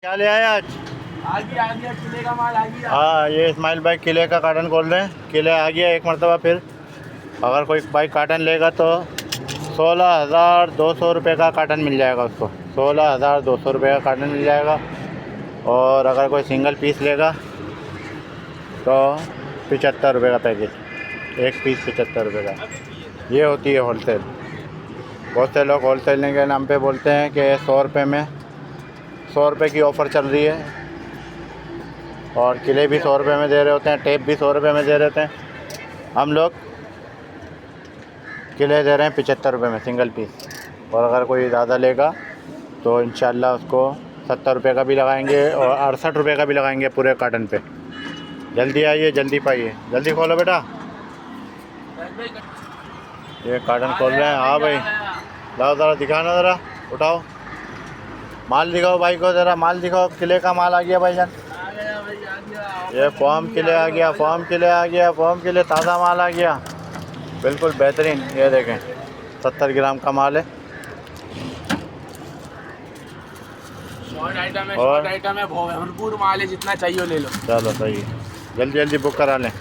क्या ले आए आज? आ गया किले का माल आ गया। हाँ, ये इस्माइल भाई किले का कार्टन खोल रहे हैं। किले आ गया एक मरतबा फिर। अगर कोई भाई कार्टन लेगा तो 16,200 रुपये का कार्टन मिल जाएगा उसको। 16,200 रुपये का कार्टन मिल जाएगा। और अगर कोई सिंगल पीस लेगा तो 75 रुपये का पैकेट, एक पीस 75 रुपये का। ये होती है होलसेल। बहुत से लोग होलसेल के नाम पे बोलते हैं कि 100 रुपये में 100 रुपये की ऑफ़र चल रही है, और किले भी 100 रुपये में दे रहे होते हैं, टेप भी 100 रुपये में दे रहे होते हैं। हम लोग किले दे रहे हैं 75 रुपये में सिंगल पीस। और अगर कोई ज़्यादा लेगा तो इंशाल्लाह उसको 70 रुपये का भी लगाएंगे और 68 रुपये का भी लगाएंगे पूरे कार्टन पे। जल्दी आइए, जल्दी पाइए, जल्दी खोलो बेटा। ये कार्टन खोल रहे हैं। हाँ भाई, लाओ ज़रा दिखाना, ज़रा उठाओ माल दिखाओ भाई को, ज़रा माल दिखाओ। किले का माल आ गया भाईजान। ये फॉर्म किले आ गया, फॉर्म किले आ गया, फॉर्म किले ताज़ा माल आ गया, बिल्कुल बेहतरीन। ये देखें 70 ग्राम का माल है। शॉर्ट आइटम है, और शॉर्ट आइटम है, भरपूर माल है, जितना चाहिए ले लो। चलो सही है, जल्दी जल्दी बुक करा लें।